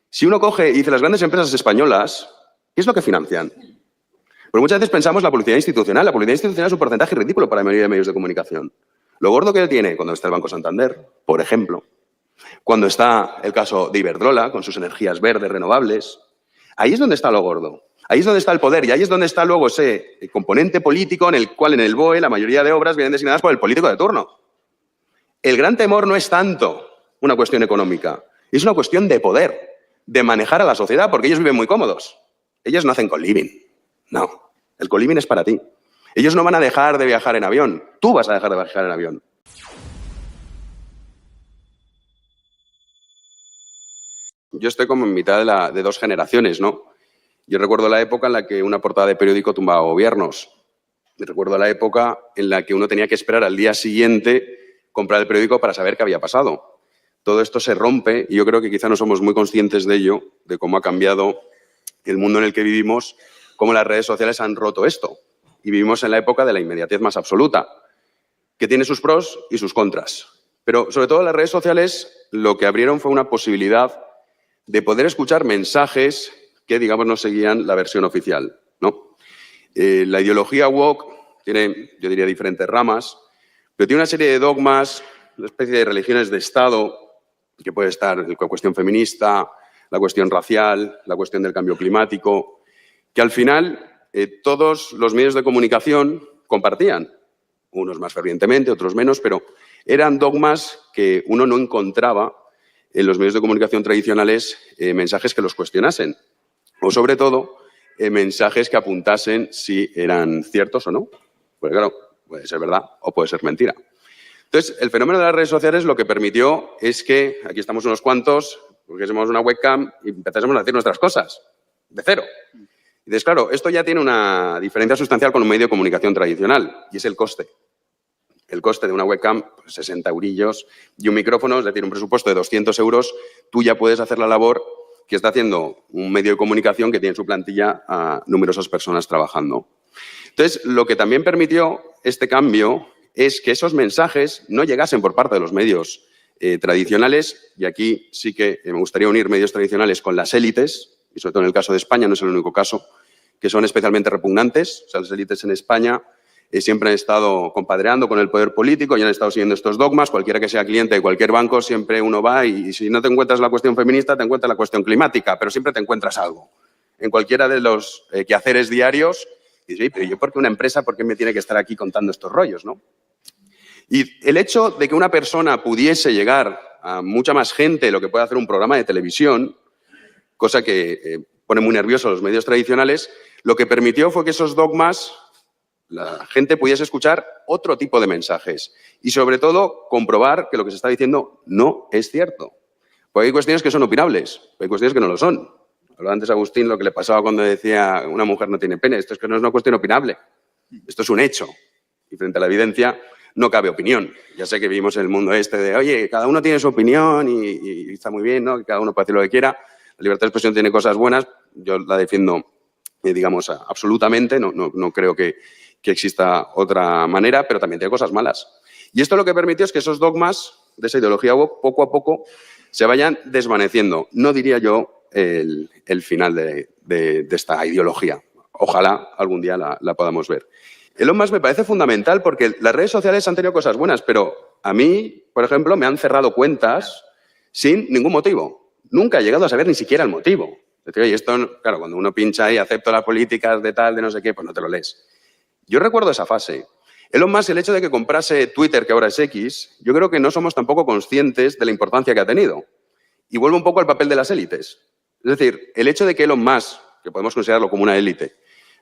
Si uno coge y dice las grandes empresas españolas, ¿qué es lo que financian? Porque muchas veces pensamos la publicidad institucional. La publicidad institucional es un porcentaje ridículo para la mayoría de medios de comunicación. Lo gordo que tiene cuando está el Banco Santander, por ejemplo, cuando está el caso de Iberdrola, con sus energías verdes, renovables, ahí es donde está lo gordo. Ahí es donde está el poder y ahí es donde está luego ese componente político en el cual en el BOE la mayoría de obras vienen designadas por el político de turno. El gran temor no es tanto una cuestión económica, es una cuestión de poder, de manejar a la sociedad, porque ellos viven muy cómodos. Ellos no hacen co-living. No, el co-living es para ti. Ellos no van a dejar de viajar en avión. Tú vas a dejar de viajar en avión. Yo estoy como en mitad de dos generaciones, ¿no? Yo recuerdo la época en la que una portada de periódico tumbaba gobiernos. Y recuerdo la época en la que uno tenía que esperar al día siguiente comprar el periódico para saber qué había pasado. Todo esto se rompe y yo creo que quizá no somos muy conscientes de ello, de cómo ha cambiado el mundo en el que vivimos, cómo las redes sociales han roto esto. Y vivimos en la época de la inmediatez más absoluta, que tiene sus pros y sus contras. Pero sobre todo las redes sociales lo que abrieron fue una posibilidad de poder escuchar mensajes que, digamos, no seguían la versión oficial, ¿no? La ideología woke tiene, yo diría, diferentes ramas, pero tiene una serie de dogmas, una especie de religiones de Estado, que puede estar la cuestión feminista, la cuestión racial, la cuestión del cambio climático, que al final todos los medios de comunicación compartían, unos más fervientemente, otros menos, pero eran dogmas que uno no encontraba en los medios de comunicación tradicionales mensajes que los cuestionasen. O, sobre todo, mensajes que apuntasen si eran ciertos o no. Porque, claro, puede ser verdad o puede ser mentira. Entonces, el fenómeno de las redes sociales lo que permitió es que, aquí estamos unos cuantos, cogiésemos una webcam y empezásemos a decir nuestras cosas, de cero. Y entonces, claro, esto ya tiene una diferencia sustancial con un medio de comunicación tradicional, y es el coste. El coste de una webcam, pues 60 eurillos, y un micrófono, es decir, un presupuesto de 200 euros, tú ya puedes hacer la labor que está haciendo un medio de comunicación que tiene en su plantilla a numerosas personas trabajando. Entonces, lo que también permitió este cambio es que esos mensajes no llegasen por parte de los medios tradicionales, y aquí sí que me gustaría unir medios tradicionales con las élites, y sobre todo en el caso de España, no es el único caso, que son especialmente repugnantes. O sea, las élites en España siempre han estado compadreando con el poder político y han estado siguiendo estos dogmas. Cualquiera que sea cliente de cualquier banco, siempre uno va y si no te encuentras la cuestión feminista, te encuentras la cuestión climática, pero siempre te encuentras algo. En cualquiera de los quehaceres diarios, dices, oye, pero yo, ¿por qué una empresa, por qué me tiene que estar aquí contando estos rollos, no? Y el hecho de que una persona pudiese llegar a mucha más gente de lo que puede hacer un programa de televisión, cosa que pone muy nerviosos a los medios tradicionales, lo que permitió fue que esos dogmas la gente pudiese escuchar otro tipo de mensajes y, sobre todo, comprobar que lo que se está diciendo no es cierto. Porque hay cuestiones que son opinables, hay cuestiones que no lo son. Hablaba antes Agustín lo que le pasaba cuando decía una mujer no tiene pene. Esto es que no es una cuestión opinable, esto es un hecho. Y frente a la evidencia no cabe opinión. Ya sé que vivimos en el mundo este de, oye, cada uno tiene su opinión y está muy bien, ¿no? Que cada uno puede decir lo que quiera. La libertad de expresión tiene cosas buenas, yo la defiendo, digamos, absolutamente, no creo que exista otra manera, pero también tiene cosas malas. Y esto lo que permitió es que esos dogmas de esa ideología woke poco a poco se vayan desvaneciendo. No diría yo el final de esta ideología. Ojalá algún día la podamos ver. Elon Musk me parece fundamental porque las redes sociales han tenido cosas buenas, pero a mí, por ejemplo, me han cerrado cuentas sin ningún motivo. Nunca he llegado a saber ni siquiera el motivo. Es decir, oye, esto, claro, cuando uno pincha ahí, acepto las políticas de tal, de no sé qué, pues no te lo lees. Yo recuerdo esa fase. Elon Musk, el hecho de que comprase Twitter, que ahora es X, yo creo que no somos tampoco conscientes de la importancia que ha tenido. Y vuelvo un poco al papel de las élites. Es decir, el hecho de que Elon Musk, que podemos considerarlo como una élite,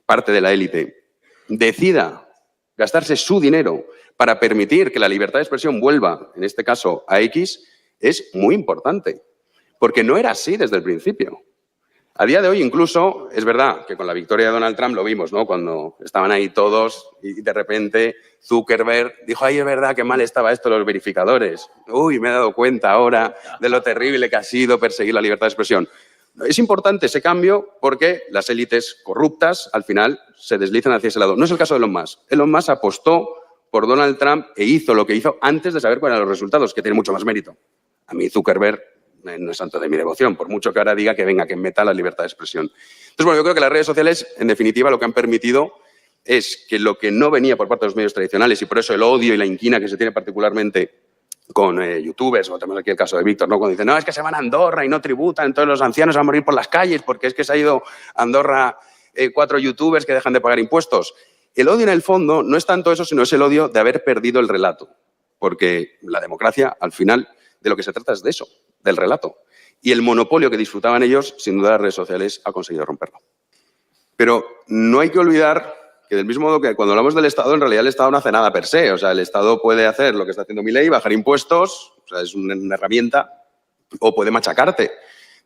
parte de la élite, decida gastarse su dinero para permitir que la libertad de expresión vuelva, en este caso, a X, es muy importante. Porque no era así desde el principio. A día de hoy, incluso, es verdad que con la victoria de Donald Trump lo vimos, ¿no? Cuando estaban ahí todos y de repente Zuckerberg dijo, ay, es verdad que mal estaba esto de los verificadores. Uy, me he dado cuenta ahora de lo terrible que ha sido perseguir la libertad de expresión. Es importante ese cambio porque las élites corruptas, al final, se deslizan hacia ese lado. No es el caso de Elon Musk. Elon Musk apostó por Donald Trump e hizo lo que hizo antes de saber cuáles eran los resultados, que tiene mucho más mérito. A mí Zuckerberg no es santo de mi devoción, por mucho que ahora diga que venga, que meta la libertad de expresión. Entonces, bueno, yo creo que las redes sociales, en definitiva, lo que han permitido es que lo que no venía por parte de los medios tradicionales, y por eso el odio y la inquina que se tiene particularmente con youtubers, o tenemos aquí el caso de Víctor, ¿no? Cuando dicen, no, es que se van a Andorra y no tributan, entonces los ancianos van a morir por las calles porque es que se ha ido a Andorra 4 youtubers que dejan de pagar impuestos. El odio en el fondo no es tanto eso, sino es el odio de haber perdido el relato. Porque la democracia, al final, de lo que se trata es de eso, del relato. Y el monopolio que disfrutaban ellos, sin duda las redes sociales, ha conseguido romperlo. Pero no hay que olvidar que del mismo modo que cuando hablamos del Estado, en realidad el Estado no hace nada per se. O sea, el Estado puede hacer lo que está haciendo Milei, bajar impuestos, o sea, es una herramienta, o puede machacarte.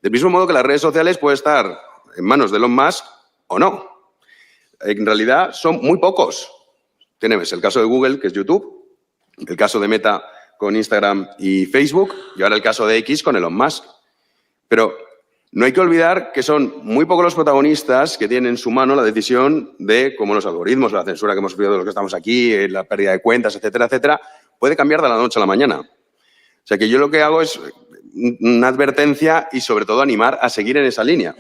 Del mismo modo que las redes sociales pueden estar en manos de Elon Musk o no. En realidad son muy pocos. Tenemos el caso de Google, que es YouTube, el caso de Meta con Instagram y Facebook, y ahora el caso de X con Elon Musk. Pero no hay que olvidar que son muy pocos los protagonistas que tienen en su mano la decisión de cómo los algoritmos, la censura que hemos sufrido de los que estamos aquí, la pérdida de cuentas, etcétera, etcétera, puede cambiar de la noche a la mañana. O sea que yo lo que hago es una advertencia y sobre todo animar a seguir en esa línea.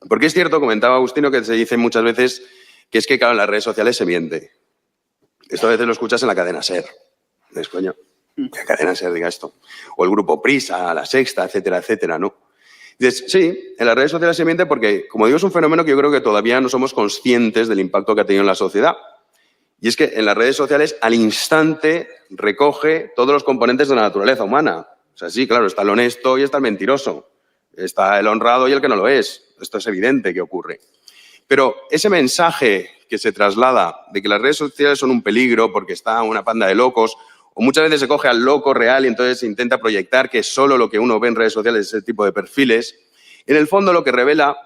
Porque es cierto, comentaba Agustino, que se dice muchas veces que es que, claro, en las redes sociales se miente. Esto a veces lo escuchas en la cadena SER. Es coño, que cadena SER diga esto. O el grupo Prisa, La Sexta, etcétera, etcétera, ¿no? Dices, sí, en las redes sociales se miente porque, como digo, es un fenómeno que yo creo que todavía no somos conscientes del impacto que ha tenido en la sociedad. Y es que en las redes sociales, al instante, recoge todos los componentes de la naturaleza humana. O sea, sí, claro, está el honesto y está el mentiroso. Está el honrado y el que no lo es. Esto es evidente que ocurre. Pero ese mensaje que se traslada de que las redes sociales son un peligro porque está una panda de locos, o muchas veces se coge al loco real y entonces se intenta proyectar que solo lo que uno ve en redes sociales es ese tipo de perfiles, en el fondo lo que revela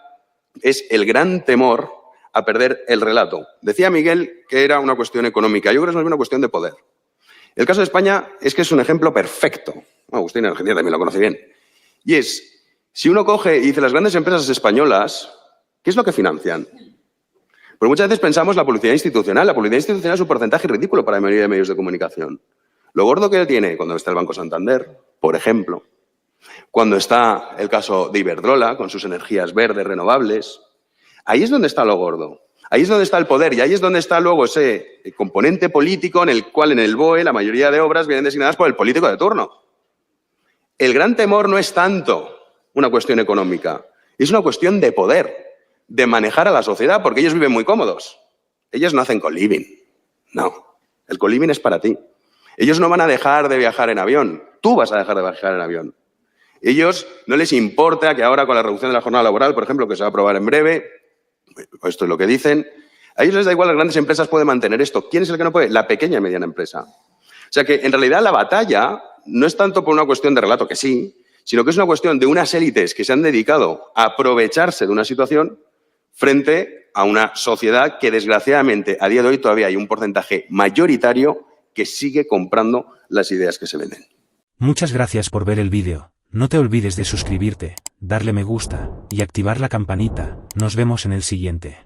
es el gran temor a perder el relato. Decía Miguel que era una cuestión económica. Yo creo que es más bien una cuestión de poder. El caso de España es que es un ejemplo perfecto. Agustín en Argentina también lo conoce bien. Y es, si uno coge y dice las grandes empresas españolas, ¿qué es lo que financian? Porque muchas veces pensamos la publicidad institucional. La publicidad institucional es un porcentaje ridículo para la mayoría de medios de comunicación. Lo gordo que tiene cuando está el Banco Santander, por ejemplo, cuando está el caso de Iberdrola con sus energías verdes renovables, ahí es donde está lo gordo. Ahí es donde está el poder y ahí es donde está luego ese componente político en el cual en el BOE la mayoría de obras vienen designadas por el político de turno. El gran temor no es tanto una cuestión económica, es una cuestión de poder, de manejar a la sociedad, porque ellos viven muy cómodos. Ellos no hacen co-living. No, el co-living es para ti. Ellos no van a dejar de viajar en avión. Tú vas a dejar de viajar en avión. Ellos no les importa que ahora con la reducción de la jornada laboral, por ejemplo, que se va a aprobar en breve, esto es lo que dicen, a ellos les da igual, las grandes empresas pueden mantener esto. ¿Quién es el que no puede? La pequeña y mediana empresa. O sea que en realidad la batalla no es tanto por una cuestión de relato, que sí, sino que es una cuestión de unas élites que se han dedicado a aprovecharse de una situación frente a una sociedad que desgraciadamente a día de hoy todavía hay un porcentaje mayoritario que sigue comprando las ideas que se venden. Muchas gracias por ver el vídeo. No te olvides de suscribirte, darle me gusta y activar la campanita. Nos vemos en el siguiente.